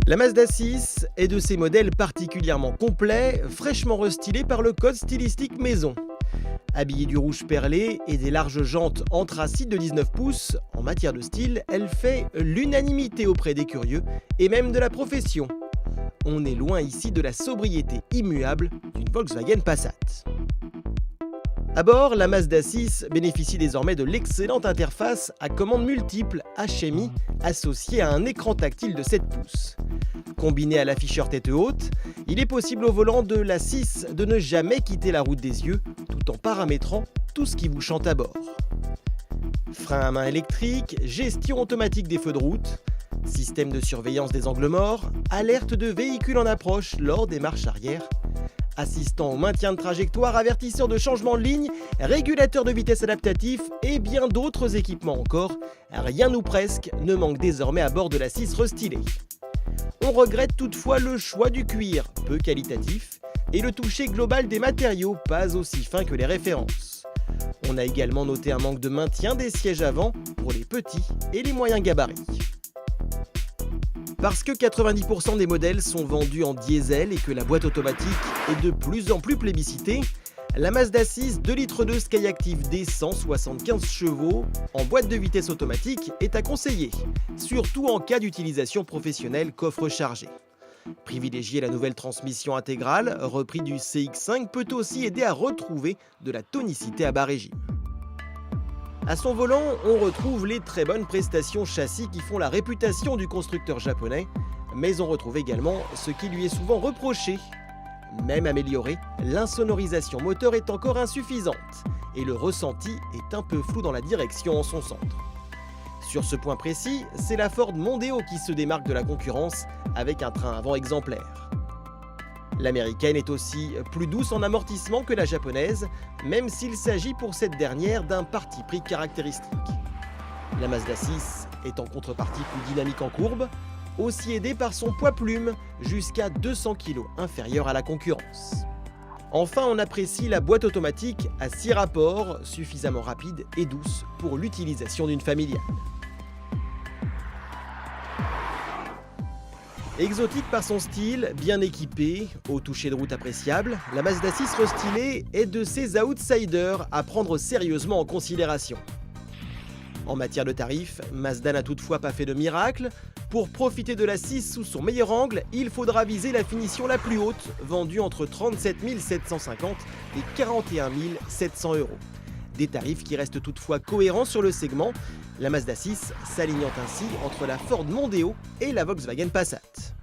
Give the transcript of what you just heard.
La Mazda 6 est de ces modèles particulièrement complets, fraîchement restylés par le code stylistique maison. Habillée du rouge perlé et des larges jantes anthracites de 19 pouces, en matière de style, elle fait l'unanimité auprès des curieux et même de la profession. On est loin ici de la sobriété immuable d'une Volkswagen Passat. À bord, la Mazda 6 bénéficie désormais de l'excellente interface à commandes multiples HMI associée à un écran tactile de 7 pouces. Combiné à l'afficheur tête haute, il est possible au volant de la 6 de ne jamais quitter la route des yeux tout en paramétrant tout ce qui vous chante à bord. Frein à main électrique, gestion automatique des feux de route, système de surveillance des angles morts, alerte de véhicule en approche lors des marches arrière, assistant au maintien de trajectoire, avertisseur de changement de ligne, régulateur de vitesse adaptatif et bien d'autres équipements encore, rien ou presque ne manque désormais à bord de la 6 restylée. On regrette toutefois le choix du cuir, peu qualitatif, et le toucher global des matériaux, pas aussi fin que les références. On a également noté un manque de maintien des sièges avant pour les petits et les moyens gabarits. Parce que 90% des modèles sont vendus en diesel et que la boîte automatique est de plus en plus plébiscitée, la Mazda 6 2,2 litres Skyactiv D 175 chevaux en boîte de vitesse automatique est à conseiller, surtout en cas d'utilisation professionnelle coffre chargé. Privilégier la nouvelle transmission intégrale, repris du CX-5, peut aussi aider à retrouver de la tonicité à bas régime. À son volant, on retrouve les très bonnes prestations châssis qui font la réputation du constructeur japonais, mais on retrouve également ce qui lui est souvent reproché. Même améliorée, l'insonorisation moteur est encore insuffisante et le ressenti est un peu flou dans la direction en son centre. Sur ce point précis, c'est la Ford Mondeo qui se démarque de la concurrence avec un train avant exemplaire. L'américaine est aussi plus douce en amortissement que la japonaise, même s'il s'agit pour cette dernière d'un parti pris caractéristique. La Mazda 6 est en contrepartie plus dynamique en courbe, aussi aidée par son poids plume, jusqu'à 200 kg inférieur à la concurrence. Enfin, on apprécie la boîte automatique à 6 rapports, suffisamment rapide et douce pour l'utilisation d'une familiale. Exotique par son style, bien équipée, au toucher de route appréciable, la Mazda 6 restylée est de ces outsiders à prendre sérieusement en considération. En matière de tarifs, Mazda n'a toutefois pas fait de miracle. Pour profiter de la 6 sous son meilleur angle, il faudra viser la finition la plus haute, vendue entre 37 750 et 41 700 euros. Des tarifs qui restent toutefois cohérents sur le segment, la Mazda 6 s'alignant ainsi entre la Ford Mondeo et la Volkswagen Passat.